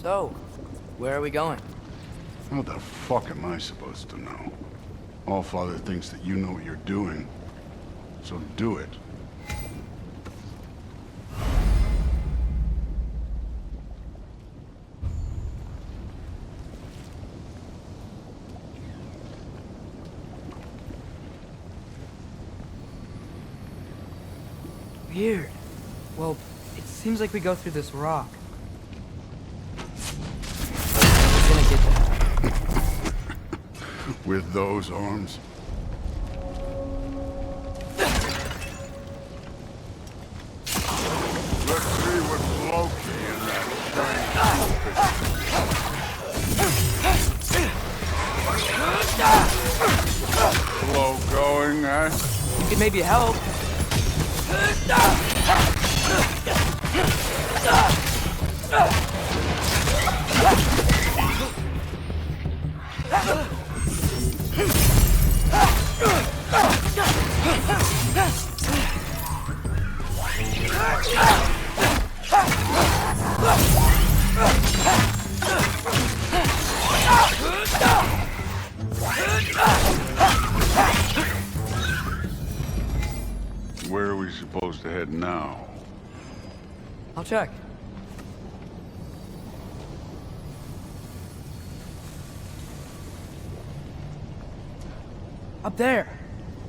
So, where are we going? How the fuck am I supposed to know? Allfather thinks that you know what you're doing, so do it. Weird. Well, it seems like we go through this rock. We're gonna get that. With those arms? Let's see what's Loki in that slow going, eh? You could maybe help. Where are we supposed to head now? I'll check. Up there.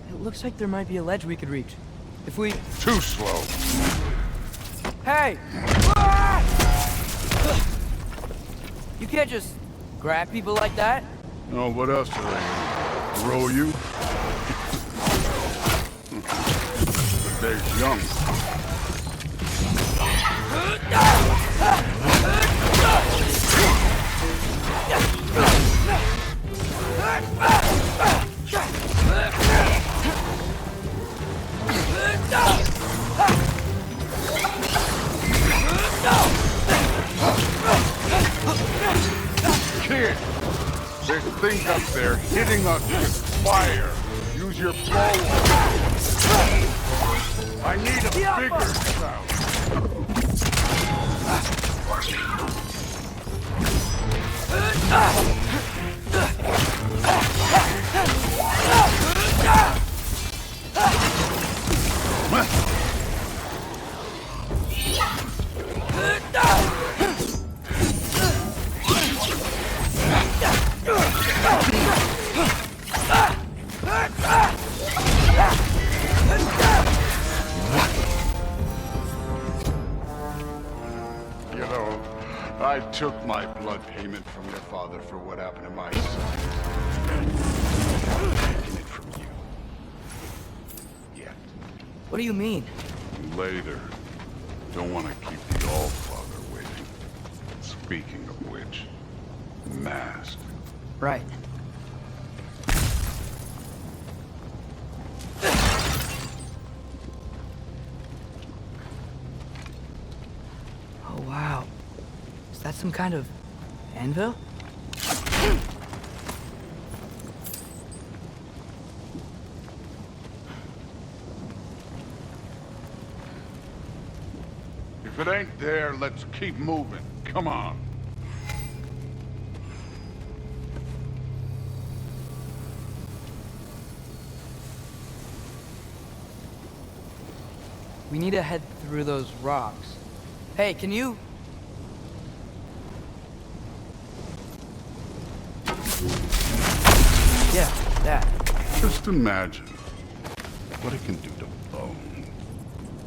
It looks like there might be a ledge we could reach. If we... Too slow. Hey! You can't just grab people like that. Oh, what else are they gonna throw you? The day's young. Kid, there's things up there hitting us with fire. Use your bow. I need a bigger sound. You know, I took my blood payment from your father for what happened to my son. I'm taking it from you. Yet. What do you mean? Later. Don't want to keep the Allfather waiting. Speaking of which, mask. Right. Oh, wow. Is that some kind of anvil? If it ain't there, let's keep moving. Come on. We need to head through those rocks. Hey, can you... Yeah, that. Just imagine what it can do to bone.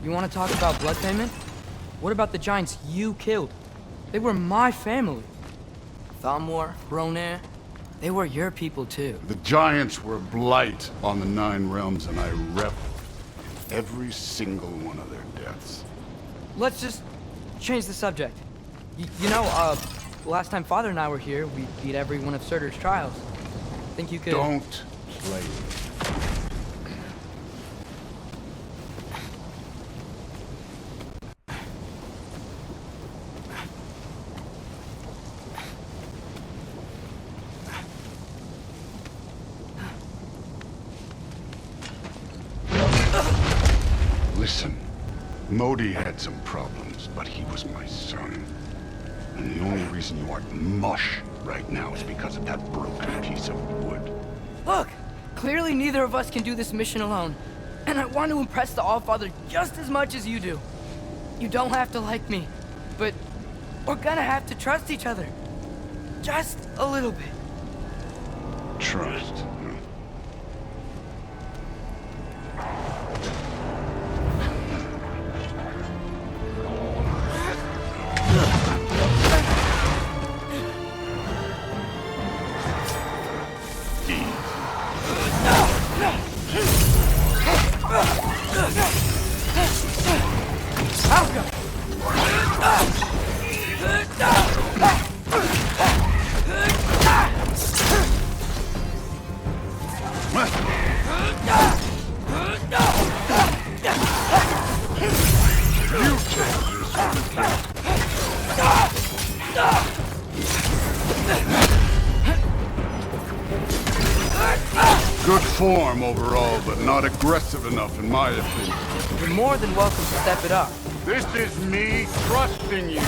You want to talk about blood payment? What about the giants you killed? They were my family. Thamur, Ronir, they were your people too. The giants were blight on the Nine Realms, and I reveled in every single one of their deaths. Let's just change the subject. You know, last time Father and I were here, we beat every one of Surtur's trials. Think you could... Don't play. Listen, Modi had some problems, but he was my son. And the only reason you aren't mush right now is because of that broken piece of wood. Look! Clearly neither of us can do this mission alone. And I want to impress the Allfather just as much as you do. You don't have to like me, but we're gonna have to trust each other. Just a little bit. Trust. Good form overall, but not aggressive enough in my opinion. You're more than welcome to step it up. This is me trusting you.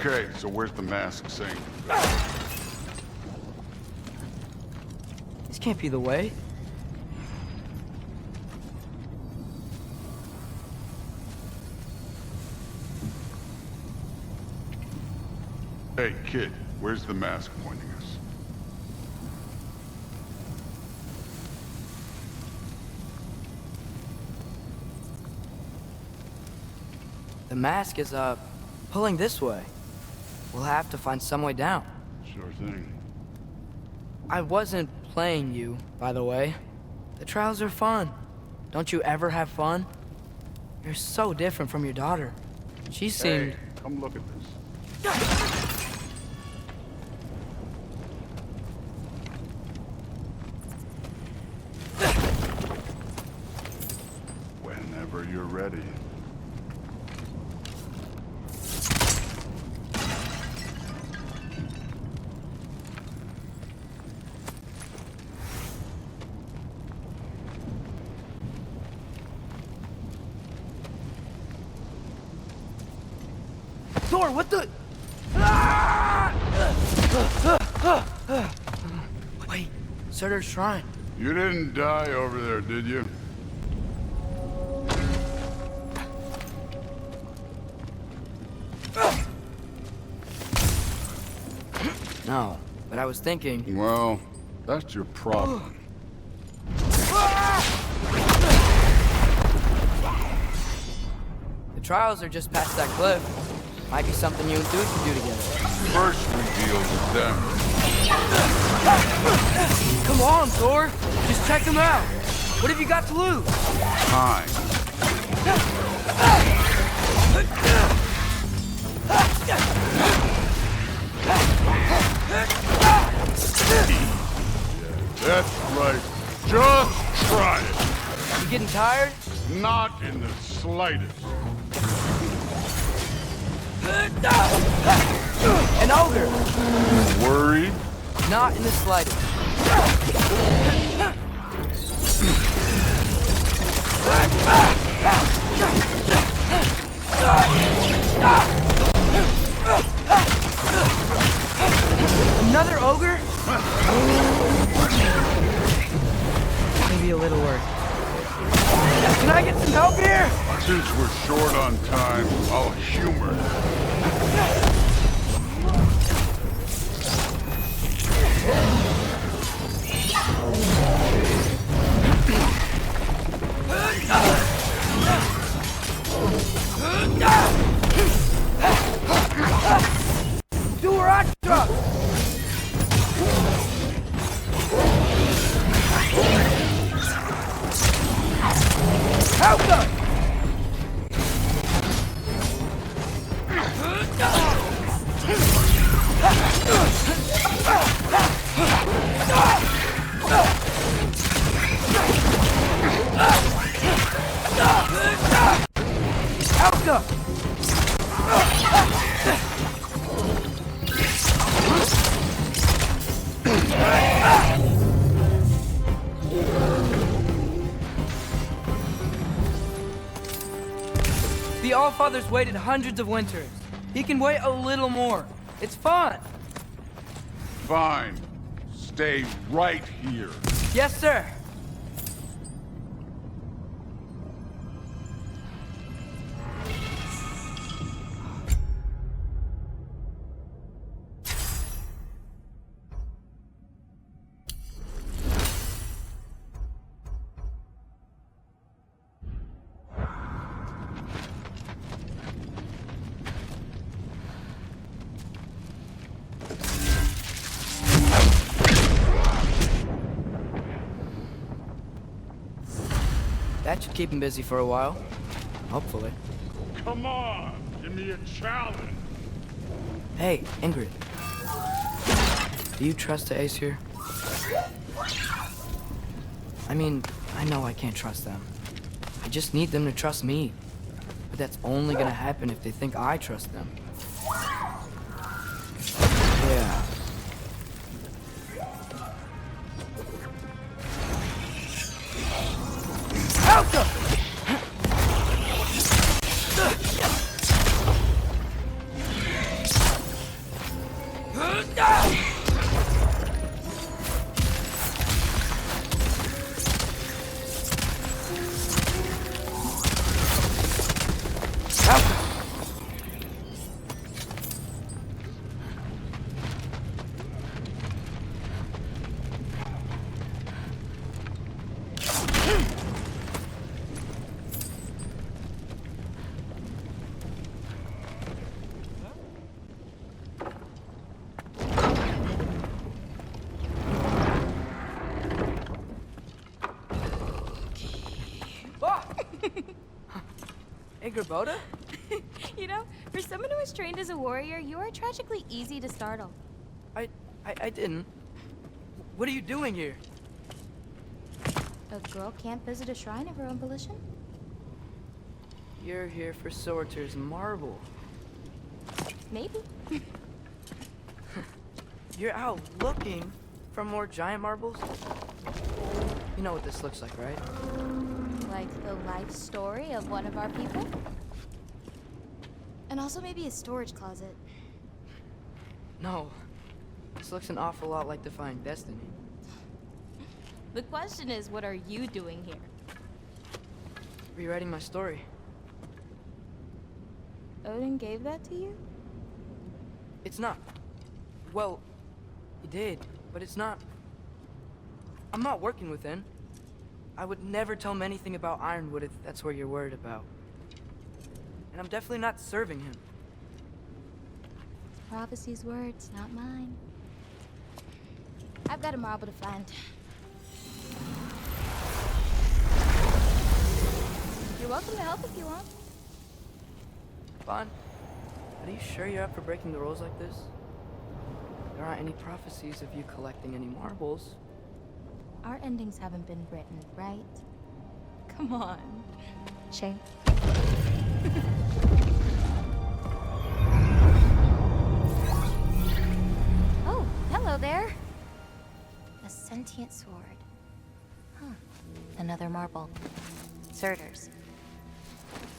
Okay, so where's the mask saying? This can't be the way. Hey, kid, where's the mask pointing us? The mask is, pulling this way. We'll have to find some way down. Sure thing. I wasn't playing you, by the way. The trials are fun. Don't you ever have fun? You're so different from your daughter. She seemed... Hey, come look at this. Whenever you're ready. Thor, what the... Wait, Surtur's shrine. You didn't die over there, did you? No, but I was thinking... Well, that's your problem. The trials are just past that cliff. Might be something you and Dude can do together. First we deal with them. Come on, Thor! Just check them out! What have you got to lose? Time. That's right. Just try it. You getting tired? Not in the slightest. An ogre! Worried? Not in the slightest. Another ogre? Maybe a little worse. Can I get some help here? Since we're short on time, I'll humor it. Do where I trust! Help them! Allfather's waited hundreds of winters. He can wait a little more. It's fun. Fine. Stay right here. Yes, sir. That should keep him busy for a while. Hopefully. Come on, give me a challenge. Hey, Ingrid. Do you trust the Aesir? I mean, I know I can't trust them. I just need them to trust me. But that's only gonna happen if they think I trust them. Yeah. Alka! Boda? You know, for someone who is trained as a warrior, you are tragically easy to startle. I didn't. What are you doing here? A girl can't visit a shrine of her own volition? You're here for Sorter's marble. Maybe. You're out looking for more giant marbles? You know what this looks like, right? Like the life story of one of our people? And also maybe a storage closet. No. This looks an awful lot like Defying Destiny. The question is, what are you doing here? Rewriting my story. Odin gave that to you? It's not. Well, he did, but it's not. I'm not working with him. I would never tell him anything about Ironwood if that's what you're worried about. And I'm definitely not serving him. Prophecy's words, not mine. I've got a marble to find. You're welcome to help if you want. Bon, are you sure you're up for breaking the rules like this? There aren't any prophecies of you collecting any marbles. Our endings haven't been written, right? Come on. Shame. Oh, hello there. A sentient sword. Huh. Another marble. Surtur's.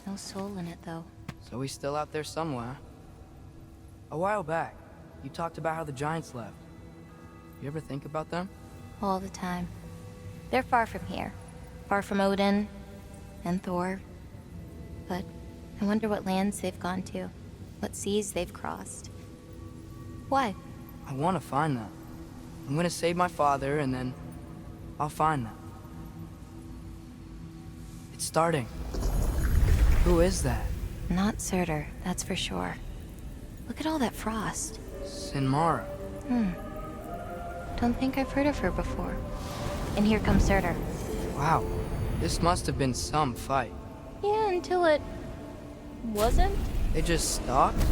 No soul in it, though. So he's still out there somewhere. A while back, you talked about how the giants left. You ever think about them? All the time. They're far from here. Far from Odin and Thor. But I wonder what lands they've gone to. What seas they've crossed. Why? I want to find them. I'm gonna save my father, and then I'll find them. It's starting. Who is that? Not Surtur, that's for sure. Look at all that frost. Sinmara. Don't think I've heard of her before. And here comes Surtur. Wow. This must have been some fight. Yeah, until it... wasn't? They just stalked?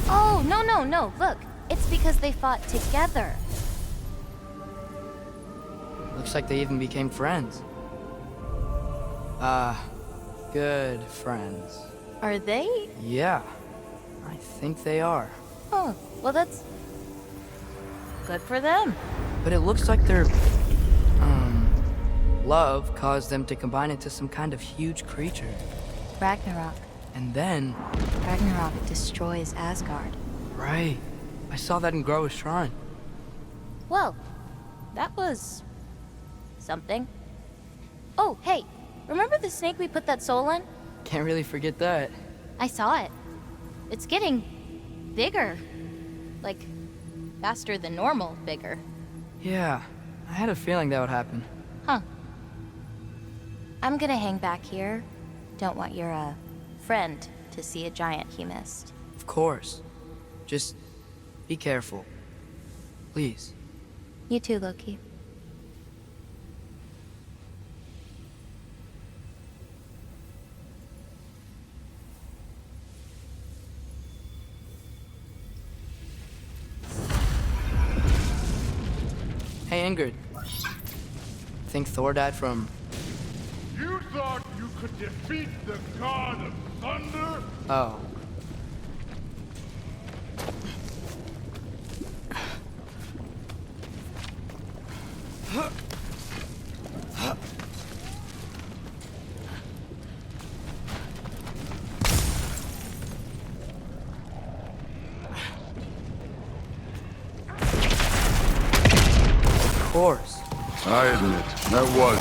Oh, no. Look, it's because they fought together. Looks like they even became friends. Good friends. Are they? Yeah, I think they are. Oh, well that's... good for them. But it looks like their, love caused them to combine into some kind of huge creature. Ragnarok. And then... Ragnarok destroys Asgard. Right. I saw that in Groa's shrine. Well, that was... something. Oh, hey, remember the snake we put that soul in? Can't really forget that. I saw it. It's getting... bigger. Like, faster than normal bigger. Yeah, I had a feeling that would happen. Huh. I'm gonna hang back here. Don't want your, friend to see a giant he missed. Of course. Just be careful. Please. You too, Loki. Hey, Ingrid. Think Thor died from... You thought you could defeat the god of thunder? Oh. Of course. I admit, that was.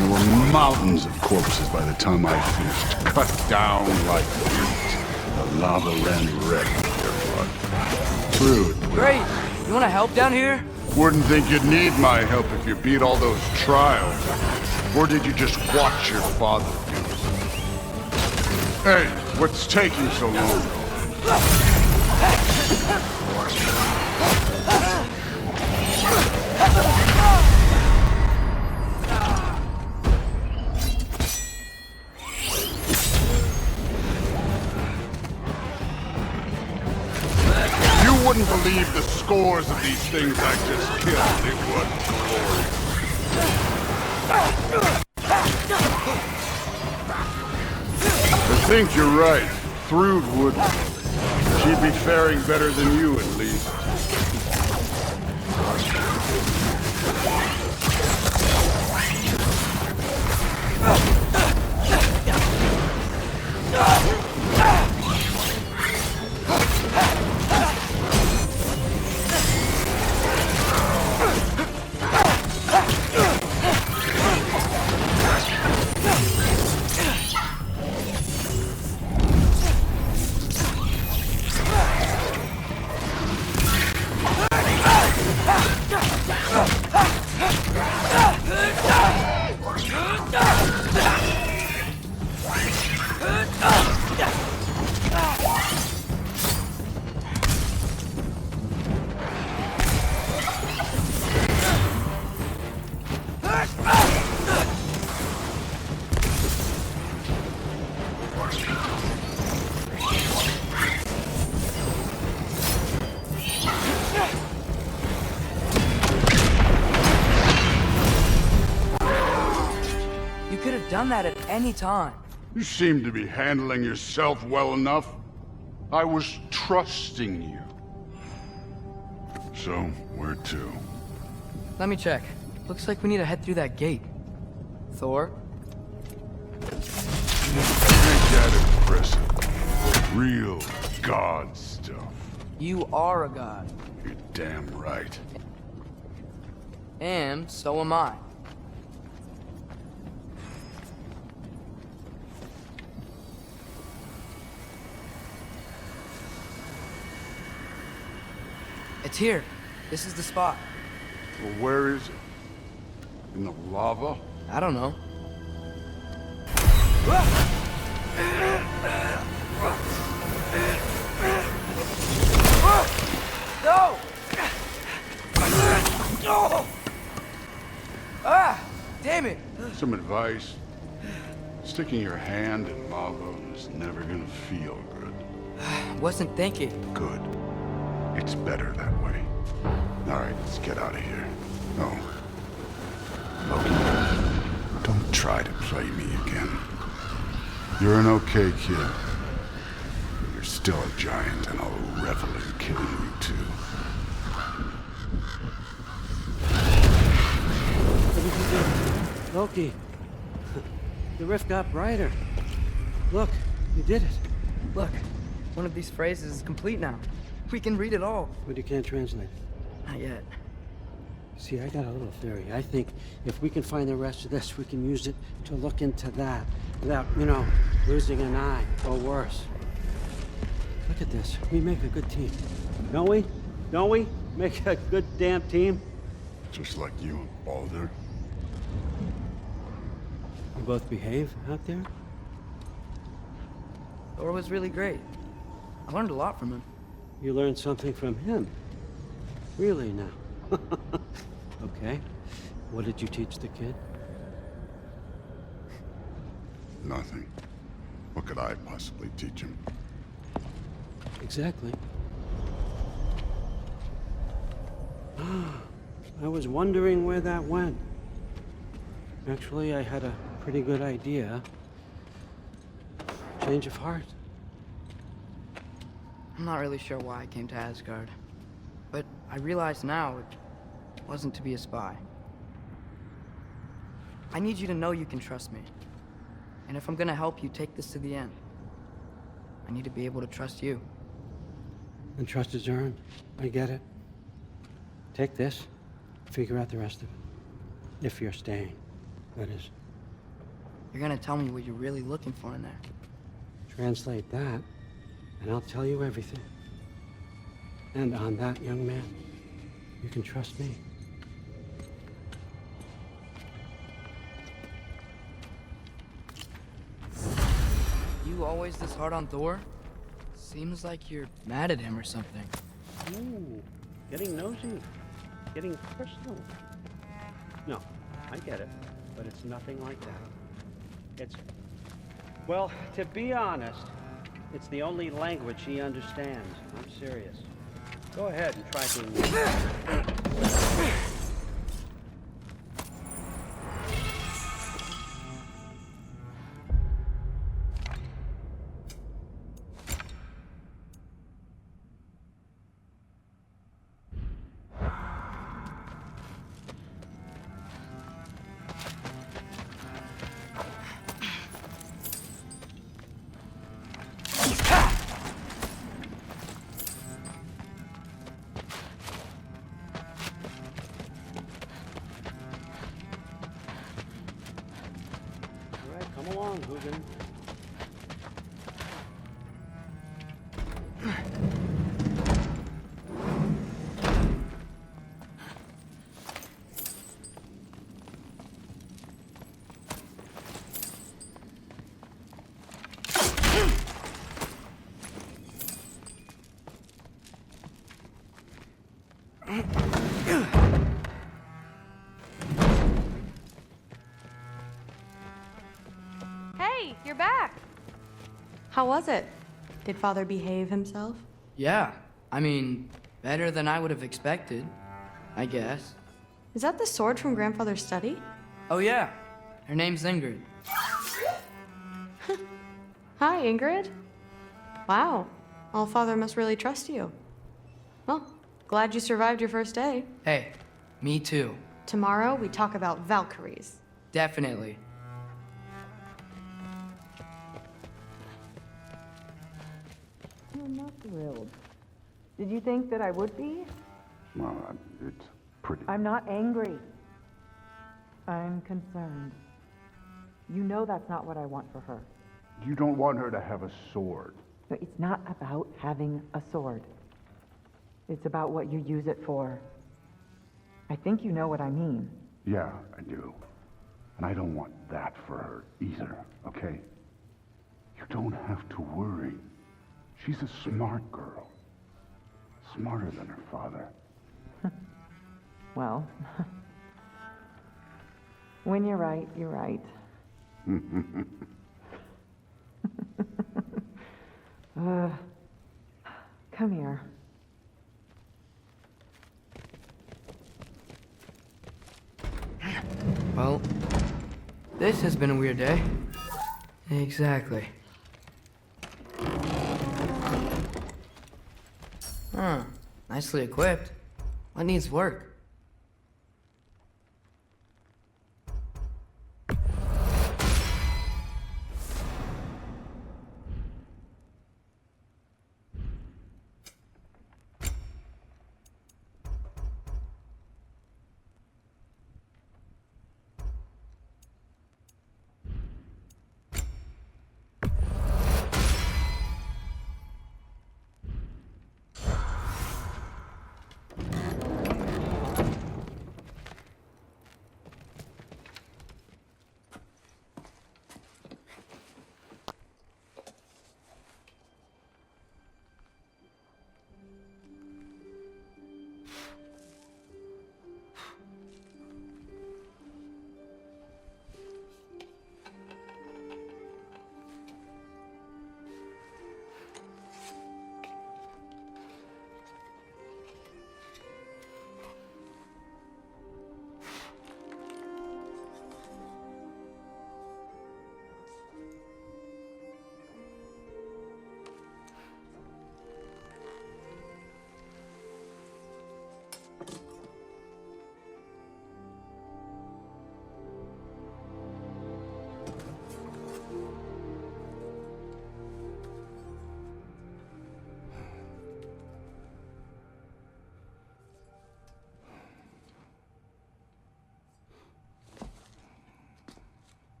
There were mountains of corpses by the time I finished, cut down like wheat. The lava ran red with their blood. True. Great. You want to help down here? Wouldn't think you'd need my help if you beat all those trials. Or did you just watch your father do it? Hey, what's taking so long? You wouldn't believe the scores of these things I just killed. It was glorious. I think you're right. Thrud wouldn't. She'd be faring better than you, at least. Done that at any time. You seem to be handling yourself well enough. I was trusting you. So, where to? Let me check. Looks like we need to head through that gate. Thor? Ain't that impressive? Real god stuff. You are a god. You're damn right. And so am I. It's here. This is the spot. Well, where is it? In the lava? I don't know. No! Ah! Damn it! Some advice. Sticking your hand in lava is never gonna feel good. Wasn't thinking. Good. It's better that way. Alright, let's get out of here. Oh. Loki, don't try to play me again. You're an okay kid. But you're still a giant, and I'll revel in killing you too. What did you do? Loki. The rift got brighter. Look, You did it. Look, one of these phrases is complete now. We can read it all. But you can't translate it. Not yet. See, I got a little theory. I think if we can find the rest of this, we can use it to look into that without, you know, losing an eye or worse. Look at this. We make a good team. Don't we? Don't we? Make a good damn team? Just like you and Baldur. You both behave out there? Thor was really great. I learned a lot from him. You learned something from him? Really now? Okay. What did you teach the kid? Nothing. What could I possibly teach him? Exactly. I was wondering where that went. Actually, I had a pretty good idea. Change of heart. I'm not really sure why I came to Asgard. But I realize now it wasn't to be a spy. I need you to know you can trust me. And if I'm gonna help you take this to the end, I need to be able to trust you. And trust is earned. I get it. Take this, figure out the rest of it. If you're staying, that is. You're gonna tell me what you're really looking for in there. Translate that, and I'll tell you everything. And on that, young man, you can trust me. You always this hard on Thor? Seems like you're mad at him or something. Ooh, getting nosy. Getting personal. No, I get it, but it's nothing like that. It's... Well, to be honest, it's the only language he understands. I'm serious. Go ahead and try being... Come along, Hugin. Hey, you're back! How was it? Did Father behave himself? Yeah, I mean, better than I would have expected, I guess. Is that the sword from Grandfather's study? Oh yeah, her name's Ingrid. Hi, Ingrid. Wow, Allfather must really trust you. Well, glad you survived your first day. Hey, me too. Tomorrow we talk about Valkyries. Definitely. I'm not thrilled. Did you think that I would be? Well, it's pretty... I'm not angry. I'm concerned. You know that's not what I want for her. You don't want her to have a sword. No, it's not about having a sword. It's about what you use it for. I think you know what I mean. Yeah, I do. And I don't want that for her either, okay? You don't have to worry. She's a smart girl. Smarter than her father. Well, when you're right, you're right. Come here. Well, this has been a weird day. Exactly. Huh. Nicely equipped. What needs work?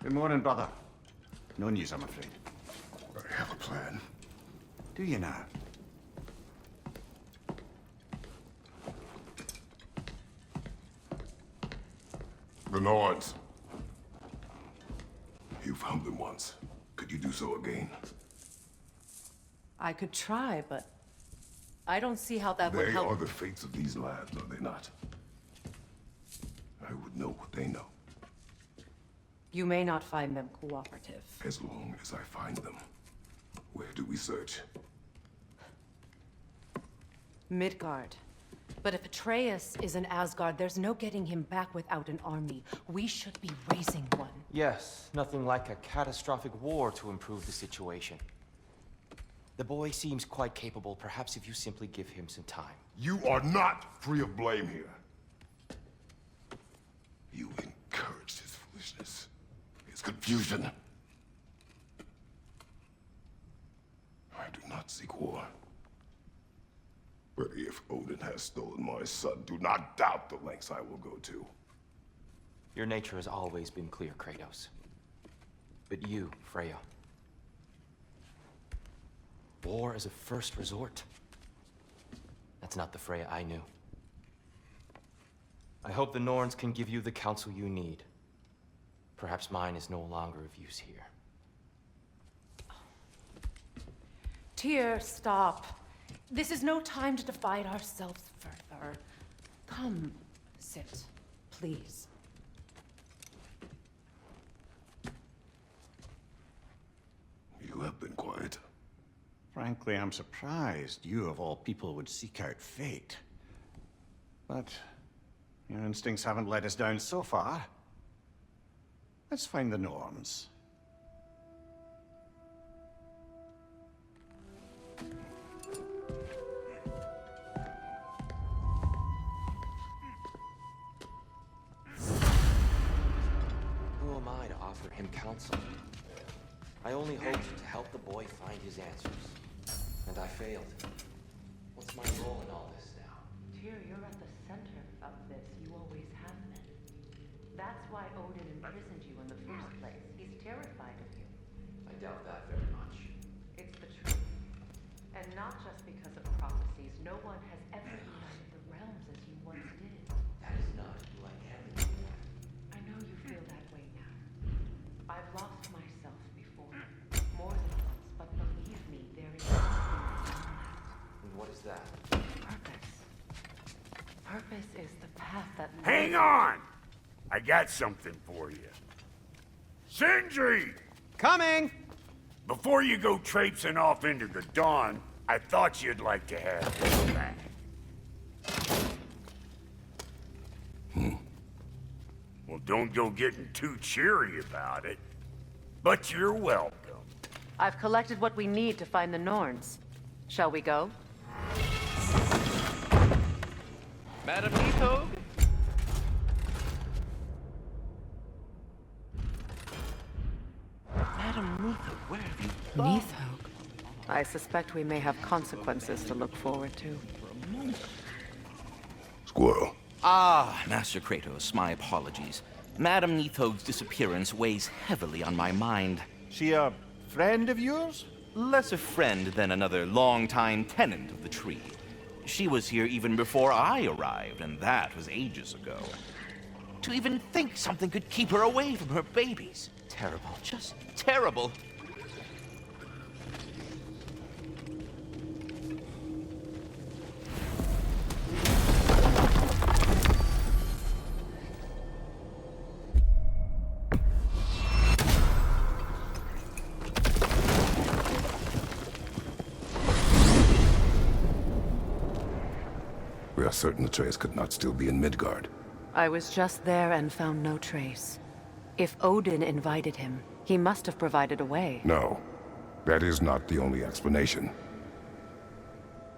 Good morning, brother. No news, I'm afraid. I have a plan. Do you now? The Norns. You found them once. Could you do so again? I could try, but I don't see how that would They help. are the fates of these lands, are they not? I would know what they know, You may not find them cooperative. as long as I find them. Where do we search? Midgard. But if Atreus is in Asgard, there's no getting him back without an army. We should be raising one. Yes, nothing like a catastrophic war to improve the situation. The boy seems quite capable, perhaps if you simply give him some time. You are not free of blame here. You encouraged his foolishness, his confusion. I do not seek war. But if Odin has stolen my son, do not doubt the lengths I will go to. Your nature has always been clear, Kratos. But you, Freya. War is a first resort. That's not the Freya I knew. I hope the Norns can give you the counsel you need. Perhaps mine is no longer of use here. Tyr, stop. This is no time to divide ourselves further. Come, sit, please. You have been quiet. Frankly, I'm surprised you, of all people, would seek out fate. But your instincts haven't let us down so far. Let's find the Norns. Who am I to offer him counsel? I only hoped to help the boy find his answers. And I failed. What's my role in all this now? Tyr, you're at the center of this. You always have been. That's why Odin imprisoned you in the first place. He's terrified of you. I doubt that very much. It's the truth. And not just because of prophecies. No one has ever united the realms as you once did. That is not who I am anymore. I know you feel that way now. I've lost myself before. More than once, but believe me, there is something beyond that. And what is that? Purpose. Purpose is the path that leads... Hang on! I got something for you. Sindri! Coming! Before you go traipsing off into the dawn, I thought you'd like to have this back. Well, don't go getting too cheery about it. But you're welcome. I've collected what we need to find the Norns. Shall we go? Madam Nithog? Madam Nithog, where have you gone? Nithog. I suspect we may have consequences to look forward to. Squirrel. Ah, Master Kratos, my apologies. Madam Nithog's disappearance weighs heavily on my mind. She a friend of yours? Less a friend than another longtime tenant of the tree. She was here even before I arrived, and that was ages ago. To even think something could keep her away from her babies. Terrible, just terrible. We are certain Atreus could not still be in Midgard. I was just there and found no trace. If Odin invited him, he must have provided a way. No, that is not the only explanation.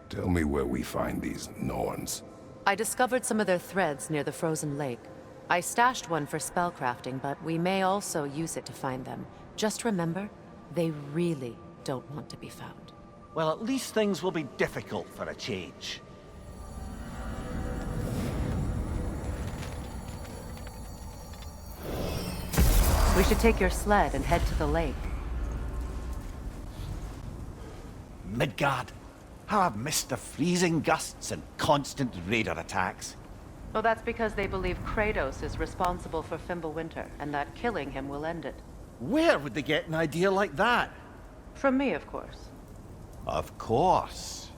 Tell me where we find these Norns. I discovered some of their threads near the frozen lake. I stashed one for spellcrafting, but we may also use it to find them. Just remember, they really don't want to be found. Well, at least things will be difficult for a change. We should take your sled and head to the lake. Midgard. How I've missed the freezing gusts and constant raider attacks. Well, that's because they believe Kratos is responsible for Fimbulwinter, and that killing him will end it. Where would they get an idea like that? From me, of course. Of course.